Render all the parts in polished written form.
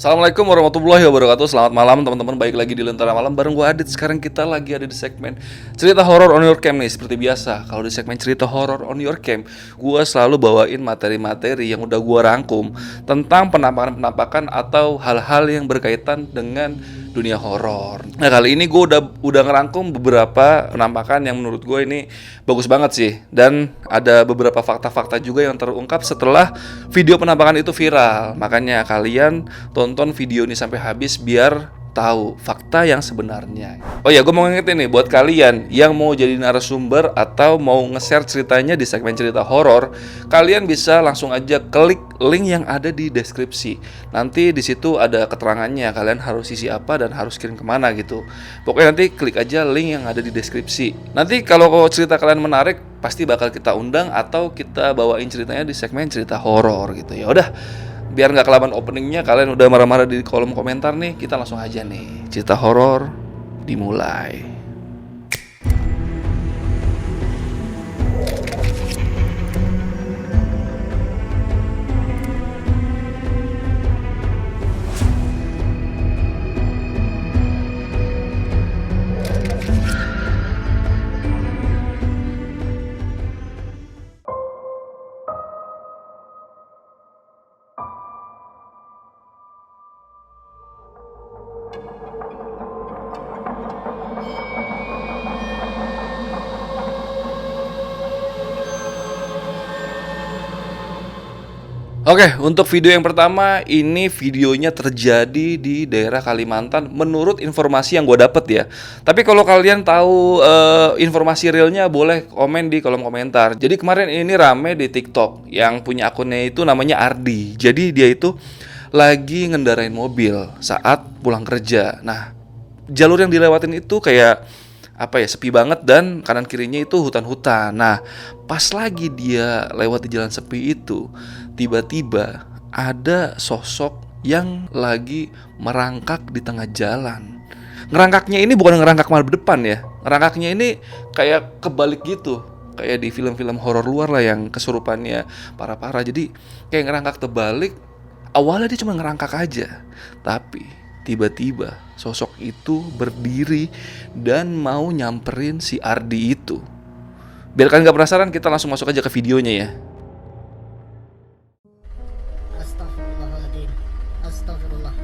Assalamualaikum warahmatullahi wabarakatuh. Selamat malam teman-teman, baik lagi di Lentera Malam bareng gue Adit. Sekarang kita lagi ada di segmen cerita horor on your cam nih. Seperti biasa, kalau di segmen cerita horor on your cam, gue selalu bawain materi-materi yang udah gue rangkum tentang penampakan-penampakan atau hal-hal yang berkaitan dengan dunia horor. Nah, kali ini gue udah ngerangkum beberapa penampakan yang menurut gue ini bagus banget sih, dan ada beberapa fakta-fakta juga yang terungkap setelah video penampakan itu viral. Makanya kalian tonton video ini sampai habis biar tahu fakta yang sebenarnya. Oh ya, gue mau ngingetin nih buat kalian yang mau jadi narasumber atau mau nge-share ceritanya di segmen cerita horor, kalian bisa langsung aja klik link yang ada di deskripsi. Nanti di situ ada keterangannya, kalian harus isi apa dan harus kirim kemana gitu. Pokoknya nanti klik aja link yang ada di deskripsi. Nanti kalau cerita kalian menarik, pasti bakal kita undang atau kita bawain ceritanya di segmen cerita horor gitu. Ya udah, biar nggak kelamaan openingnya, kalian udah marah-marah di kolom komentar nih, kita langsung aja nih, cerita horor dimulai. Oke, untuk video yang pertama, ini videonya terjadi di daerah Kalimantan menurut informasi yang gue dapet ya. Tapi kalau kalian tahu informasi realnya, boleh komen di kolom komentar. Jadi kemarin ini rame di TikTok, yang punya akunnya itu namanya Ardi. Jadi dia itu lagi ngendarain mobil saat pulang kerja. Nah, jalur yang dilewatin itu kayak sepi banget, dan kanan kirinya itu hutan-hutan. Nah, pas lagi dia lewat di jalan sepi itu, tiba-tiba ada sosok yang lagi merangkak di tengah jalan. Ngerangkaknya ini bukan ngerangkak madep depan ya, ngerangkaknya ini kayak kebalik gitu, kayak di film-film horor luar lah yang kesurupannya parah-parah. Jadi kayak ngerangkak terbalik. Awalnya dia cuma ngerangkak aja, tapi tiba-tiba sosok itu berdiri dan mau nyamperin si Ardi itu. Biar kalian gak penasaran, kita langsung masuk aja ke videonya ya. Astagfirullahaladzim. Astagfirullah.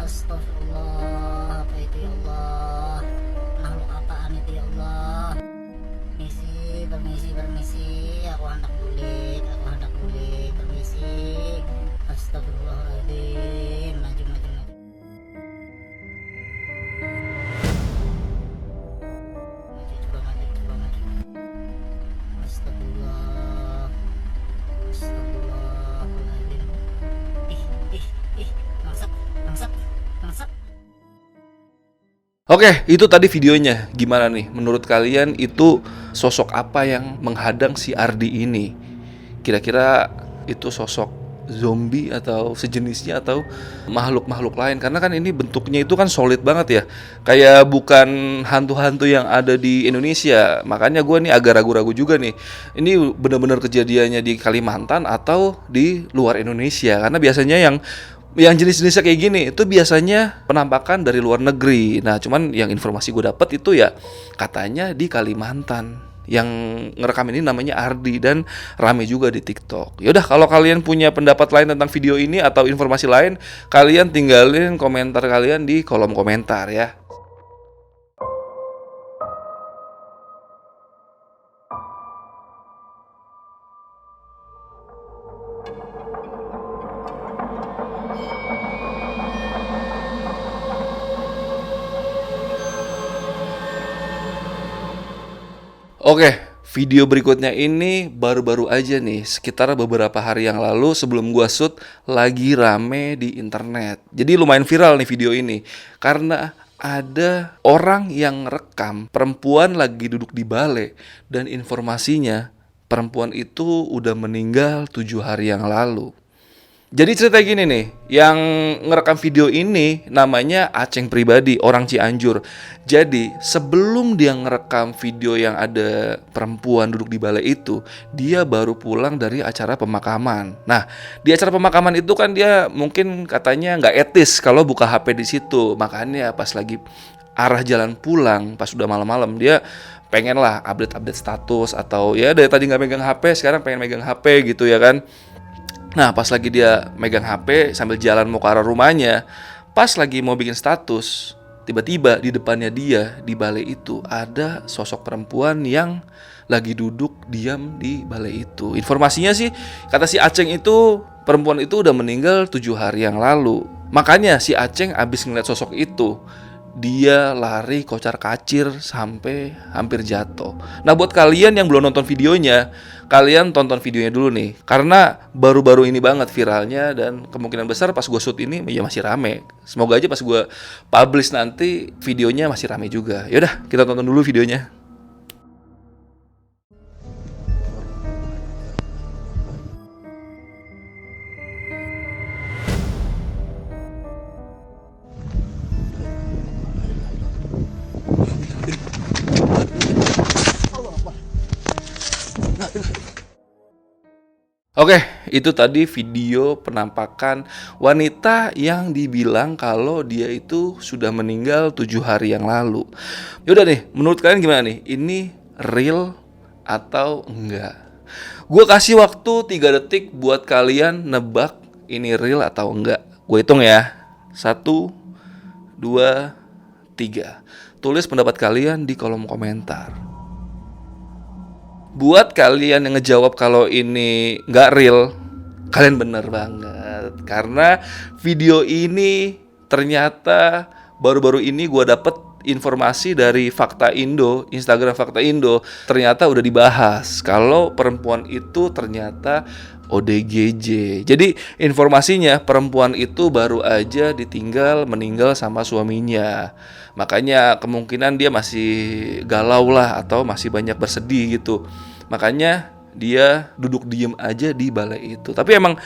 Astagfirullah. Apa itu ya Allah? Makhluk apaan itu ya Allah? Permisi. Aku hendak bulik. Permisi. Astagfirullahaladzim. Maju. Coba maju. Astagfirullah. Astagfirullahaladzim. Ih, bangsat. Oke, itu tadi videonya. Gimana nih menurut kalian, itu sosok apa yang menghadang si Ardi ini? Kira-kira itu sosok zombie atau sejenisnya, atau makhluk-makhluk lain? Karena kan ini bentuknya itu kan solid banget ya, kayak bukan hantu-hantu yang ada di Indonesia. Makanya gue nih agak ragu-ragu juga nih, ini benar-benar kejadiannya di Kalimantan atau di luar Indonesia. Karena biasanya yang jenis-jenisnya kayak gini itu biasanya penampakan dari luar negeri. Nah, cuman yang informasi gue dapet itu ya katanya di Kalimantan. Yang ngerekam ini namanya Ardi dan rame juga di TikTok. Yaudah, kalau kalian punya pendapat lain tentang video ini atau informasi lain, kalian tinggalin komentar kalian di kolom komentar ya. Oke, video berikutnya ini baru-baru aja nih, sekitar beberapa hari yang lalu sebelum gua shoot, lagi rame di internet. Jadi lumayan viral nih video ini, karena ada orang yang rekam perempuan lagi duduk di balai, dan informasinya perempuan itu udah meninggal 7 hari yang lalu. Jadi cerita gini nih, yang ngerekam video ini namanya Aceng pribadi, orang Cianjur. Jadi sebelum dia ngerekam video yang ada perempuan duduk di balai itu, dia baru pulang dari acara pemakaman. Nah, di acara pemakaman itu kan dia mungkin katanya nggak etis kalau buka HP di situ. Makanya pas lagi arah jalan pulang, pas udah malam-malam, dia pengen lah update-update status atau ya dari tadi nggak megang HP, sekarang pengen megang HP gitu ya kan. Nah, pas lagi dia megang HP sambil jalan mau ke arah rumahnya, pas lagi mau bikin status, tiba-tiba di depannya dia di balai itu ada sosok perempuan yang lagi duduk diam di balai itu. Informasinya sih, kata si Aceng itu perempuan itu udah meninggal 7 hari yang lalu. Makanya si Aceng abis ngeliat sosok itu, dia lari kocar kacir sampai hampir jatuh. Nah, buat kalian yang belum nonton videonya, kalian tonton videonya dulu nih, karena baru-baru ini banget viralnya dan kemungkinan besar pas gue shoot ini ya masih rame. Semoga aja pas gue publish nanti videonya masih rame juga. Yaudah, kita tonton dulu videonya. Oke, itu tadi video penampakan wanita yang dibilang kalau dia itu sudah meninggal 7 hari yang lalu. Yaudah nih, menurut kalian gimana nih? Ini real atau enggak? Gue kasih waktu 3 detik buat kalian nebak ini real atau enggak. Gue hitung ya. 1, 2, 3. Tulis pendapat kalian di kolom komentar. Buat kalian yang ngejawab kalau ini nggak real, kalian bener banget. Karena video ini ternyata baru-baru ini gue dapet informasi dari Fakta Indo, Instagram Fakta Indo. Ternyata udah dibahas kalau perempuan itu ternyata ODGJ. Jadi informasinya perempuan itu baru aja ditinggal meninggal sama suaminya. Makanya kemungkinan dia masih galau lah atau masih banyak bersedih gitu. Makanya dia duduk diem aja di balai itu. Tapi emang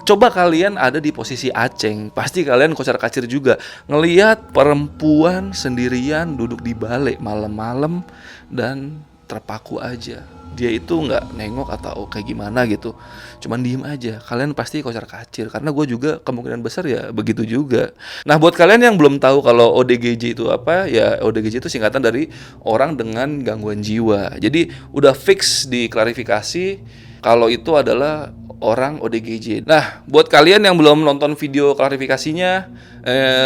coba kalian ada di posisi Aceng, pasti kalian kocar kacir juga ngelihat perempuan sendirian duduk di balai malam-malam dan terpaku aja. Dia itu nggak nengok atau kayak gimana gitu, cuman diem aja. Kalian pasti kocar kacir, karena gue juga kemungkinan besar ya begitu juga. Nah, buat kalian yang belum tahu kalau ODGJ itu apa, ya ODGJ itu singkatan dari orang dengan gangguan jiwa. Jadi udah fix diklarifikasi kalau itu adalah orang ODGJ. Nah, buat kalian yang belum nonton video klarifikasinya,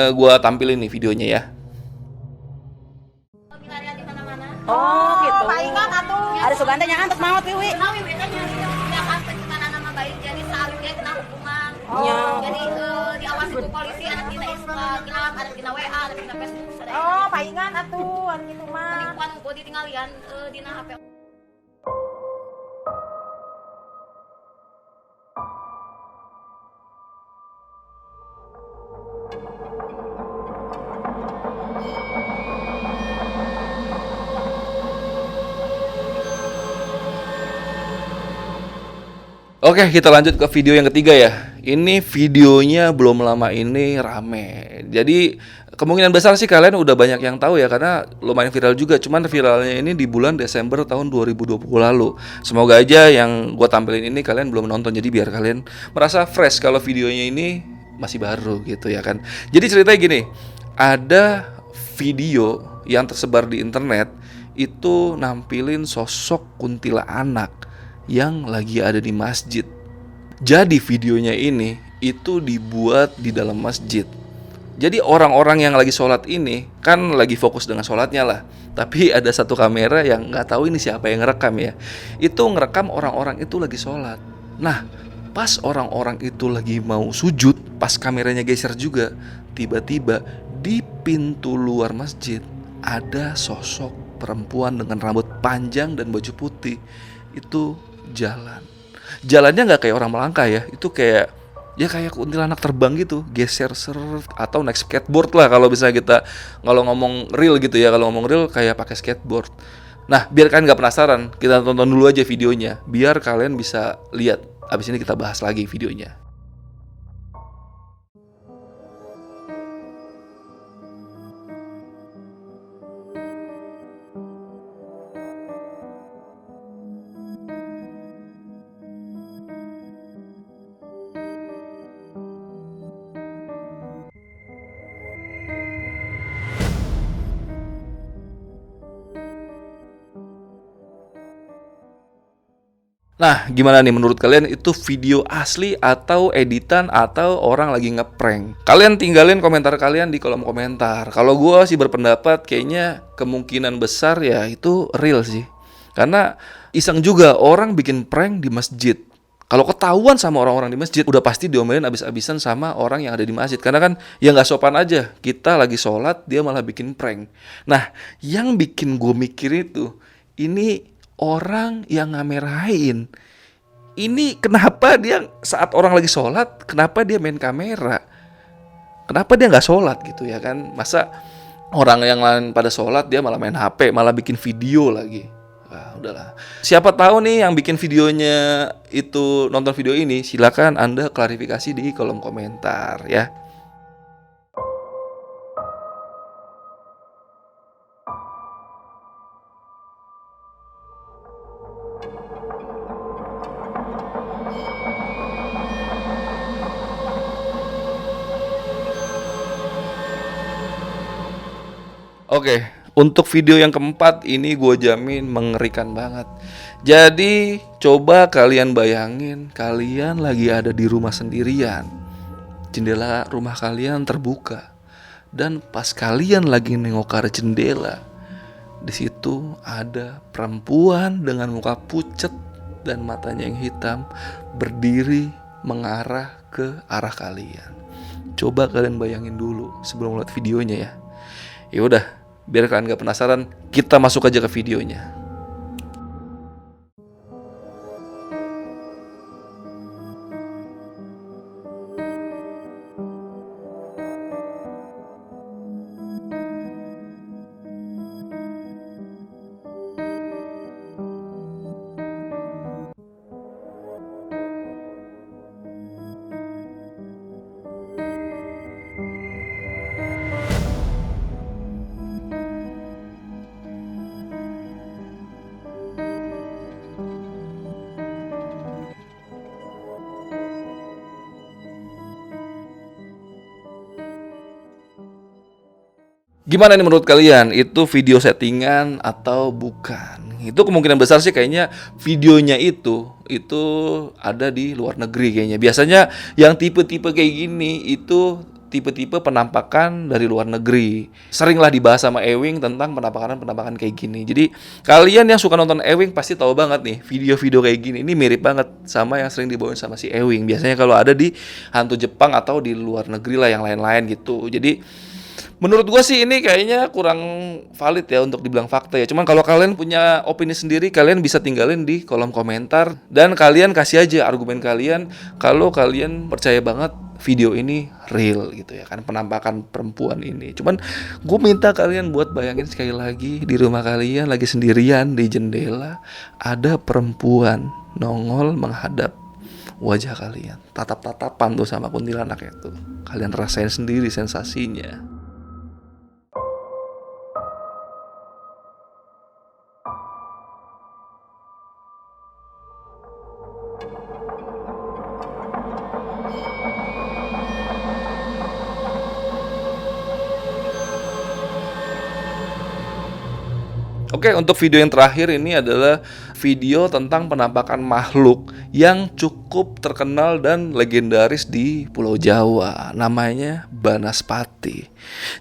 gue tampilin nih videonya ya. Oh gitu. Palingan atuh. Ada sugantanya antuk maut wiwi. Nah, wiwi teh dia sampai gimana nama baik jadi seharusnya kena hukuman. Iya. Jadi diawasi ku polisi anak dina Islam, anak dina WA, anak dina Facebook. Oh, palingan atuh anu kitu mah. Penipuan ku ditinggalian dina HP. Oke, kita lanjut ke video yang ketiga ya. Ini videonya belum lama ini rame. Jadi kemungkinan besar sih kalian udah banyak yang tahu ya, karena lumayan viral juga. Cuman viralnya ini di bulan Desember tahun 2020 lalu. Semoga aja yang gue tampilin ini kalian belum nonton, jadi biar kalian merasa fresh kalau videonya ini masih baru gitu ya kan. Jadi ceritanya gini, ada video yang tersebar di internet itu nampilin sosok kuntilanak yang lagi ada di masjid. Jadi videonya ini itu dibuat di dalam masjid. Jadi orang-orang yang lagi sholat ini kan lagi fokus dengan sholatnya lah. Tapi ada satu kamera yang nggak tahu ini siapa yang ngerekam ya. Itu ngerekam orang-orang itu lagi sholat. Nah, pas orang-orang itu lagi mau sujud, pas kameranya geser juga, tiba-tiba di pintu luar masjid ada sosok perempuan dengan rambut panjang dan baju putih. Itu jalannya nggak kayak orang melangkah ya, itu kayak kuntilanak terbang gitu, geser seret, atau naik skateboard lah kalau bisa kita ngomong real gitu ya. Kalau ngomong real kayak pakai skateboard. Nah, biar kalian nggak penasaran, kita tonton dulu aja videonya biar kalian bisa lihat. Abis ini kita bahas lagi videonya. Nah, gimana nih menurut kalian, itu video asli atau editan atau orang lagi ngeprank? Kalian tinggalin komentar kalian di kolom komentar. Kalau gua sih berpendapat kayaknya kemungkinan besar ya itu real sih. Karena iseng juga orang bikin prank di masjid. Kalau ketahuan sama orang-orang di masjid, udah pasti diomelin abis-abisan sama orang yang ada di masjid. Karena kan ya nggak sopan aja, kita lagi sholat dia malah bikin prank. Nah, yang bikin gue mikir itu, ini orang yang ngamerain. Ini kenapa dia saat orang lagi sholat, kenapa dia main kamera? Kenapa dia nggak sholat gitu ya kan? Masa orang yang lain pada sholat dia malah main HP, malah bikin video lagi. Wah, udahlah. Siapa tahu nih yang bikin videonya itu nonton video ini, silakan Anda klarifikasi di kolom komentar ya. Oke, untuk video yang keempat ini gue jamin mengerikan banget. Jadi coba kalian bayangin, kalian lagi ada di rumah sendirian, jendela rumah kalian terbuka, dan pas kalian lagi nengok ke arah jendela, di situ ada perempuan dengan muka pucet dan matanya yang hitam berdiri mengarah ke arah kalian. Coba kalian bayangin dulu sebelum lihat videonya ya. Ya udah, biar kalian gak penasaran, kita masuk aja ke videonya. Gimana nih menurut kalian? Itu video settingan atau bukan? Itu kemungkinan besar sih kayaknya videonya itu ada di luar negeri kayaknya. Biasanya yang tipe-tipe kayak gini itu tipe-tipe penampakan dari luar negeri. Seringlah dibahas sama Ewing tentang penampakan kayak gini. Jadi kalian yang suka nonton Ewing pasti tahu banget nih video-video kayak gini. Ini mirip banget sama yang sering dibawain sama si Ewing. Biasanya kalau ada di hantu Jepang atau di luar negeri lah yang lain-lain gitu. Jadi menurut gua sih ini kayaknya kurang valid ya untuk dibilang fakta ya. Cuman kalau kalian punya opini sendiri, kalian bisa tinggalin di kolom komentar. Dan kalian kasih aja argumen kalian kalau kalian percaya banget video ini real gitu ya kan, penampakan perempuan ini. Cuman gue minta kalian buat bayangin sekali lagi, di rumah kalian lagi sendirian di jendela, ada perempuan nongol menghadap wajah kalian, tatap-tatapan tuh sama kuntilanak itu. Kalian rasain sendiri sensasinya. Oke, untuk video yang terakhir ini adalah video tentang penampakan makhluk yang cukup terkenal dan legendaris di Pulau Jawa. Namanya Banaspati.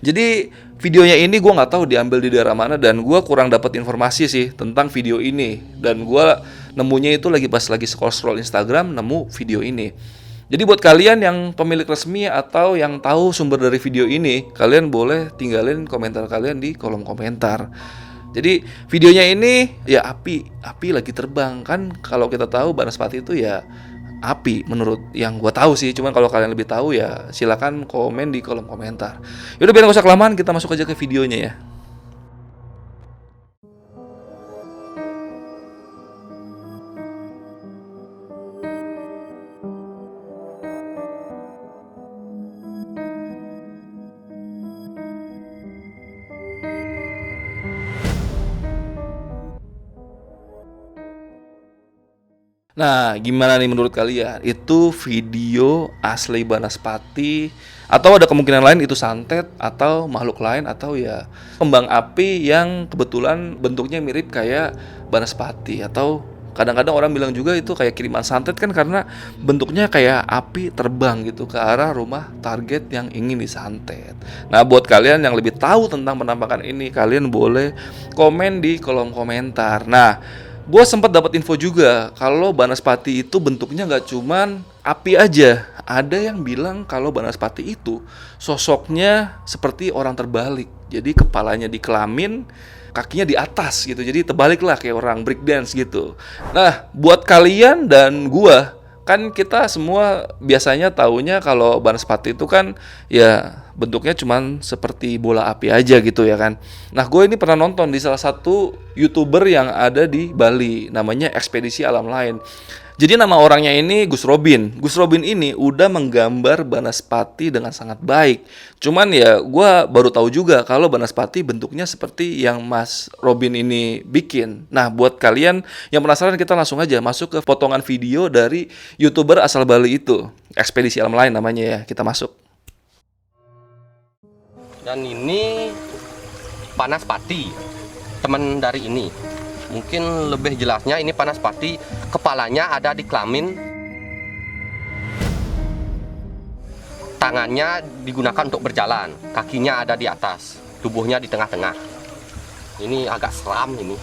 Jadi videonya ini gue nggak tahu diambil di daerah mana dan gue kurang dapat informasi sih tentang video ini. Dan gue nemunya itu pas lagi scroll Instagram nemu video ini. Jadi buat kalian yang pemilik resmi atau yang tahu sumber dari video ini, kalian boleh tinggalin komentar kalian di kolom komentar. Jadi videonya ini ya api lagi terbang kan, kalau kita tahu Banaspati itu ya api menurut yang gua tahu sih. Cuman kalau kalian lebih tahu ya silakan komen di kolom komentar. Yaudah biar nggak usah kelamaan, kita masuk aja ke videonya ya. Nah, gimana nih menurut kalian? Itu video asli Banaspati atau ada kemungkinan lain itu santet atau makhluk lain atau ya kembang api yang kebetulan bentuknya mirip kayak Banaspati atau Kadang-kadang orang bilang juga itu kayak kiriman santet kan, karena bentuknya kayak api terbang gitu ke arah rumah target yang ingin disantet. Nah, buat kalian yang lebih tahu tentang penampakan ini, kalian boleh komen di kolom komentar. Nah, gue sempat dapat info juga kalau Banaspati itu bentuknya nggak cuman api aja. Ada yang bilang kalau Banaspati itu sosoknya seperti orang terbalik. Jadi kepalanya di kelamin, kakinya di atas gitu. Jadi terbalik lah kayak orang breakdance gitu. Nah, buat kalian dan gua, kan kita semua biasanya taunya kalau Banaspati itu kan ya bentuknya cuman seperti bola api aja gitu ya kan. Nah, gue ini pernah nonton di salah satu YouTuber yang ada di Bali, namanya Ekspedisi Alam Lain. Jadi nama orangnya ini Gus Robin. Gus Robin ini udah menggambar Banaspati dengan sangat baik. Cuman ya gue baru tahu juga kalau Banaspati bentuknya seperti yang Mas Robin ini bikin. Nah, buat kalian yang penasaran, kita langsung aja masuk ke potongan video dari YouTuber asal Bali itu. Ekspedisi Alam Lain namanya ya. Kita masuk. Dan ini Banaspati, teman dari ini. Mungkin lebih jelasnya ini Banaspati, kepalanya ada di kelamin, tangannya digunakan untuk berjalan, kakinya ada di atas, tubuhnya di tengah-tengah. Ini agak seram ini.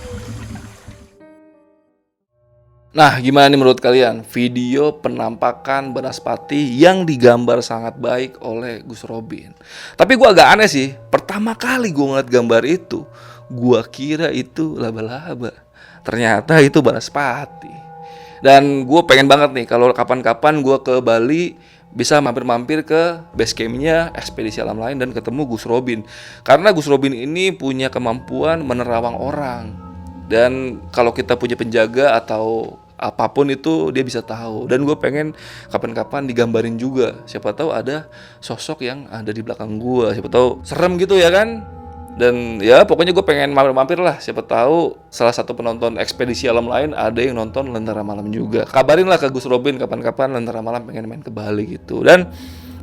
Nah, gimana nih menurut kalian video penampakan Banaspati yang digambar sangat baik oleh Gus Robin? Tapi gue agak aneh sih, pertama kali gue ngeliat gambar itu, gue kira itu laba-laba. Ternyata itu Banaspati. Dan gue pengen banget nih kalau kapan-kapan gue ke Bali bisa mampir-mampir ke base campnya Ekspedisi Alam Lain dan ketemu Gus Robin. Karena Gus Robin ini punya kemampuan menerawang orang. Dan kalau kita punya penjaga atau apapun itu dia bisa tahu. Dan gue pengen kapan-kapan digambarin juga. Siapa tahu ada sosok yang ada di belakang gue. Siapa tahu serem gitu ya kan. Dan ya pokoknya gue pengen mampir-mampir lah. Siapa tahu salah satu penonton Ekspedisi Alam Lain ada yang nonton Lentera Malam juga. Kabarin lah ke Gus Robin kapan-kapan Lentera Malam pengen main ke Bali gitu. Dan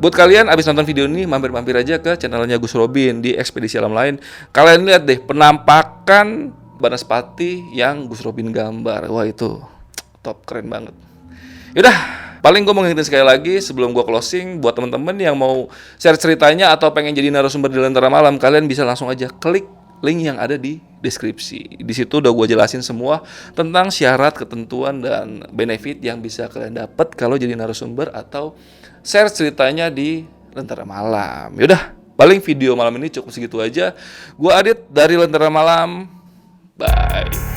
buat kalian abis nonton video ini, mampir-mampir aja ke channelnya Gus Robin di Ekspedisi Alam Lain. Kalian lihat deh penampakan Banaspati yang Gus Robin gambar. Wah, itu top, keren banget. Yaudah, paling gue mau ngingetin sekali lagi sebelum gue closing, buat teman-teman yang mau share ceritanya atau pengen jadi narasumber di Lentera Malam, kalian bisa langsung aja klik link yang ada di deskripsi. Di situ udah gue jelasin semua tentang syarat, ketentuan, dan benefit yang bisa kalian dapat kalau jadi narasumber atau share ceritanya di Lentera Malam. Yaudah, paling video malam ini cukup segitu aja. Gue Adit dari Lentera Malam. Bye.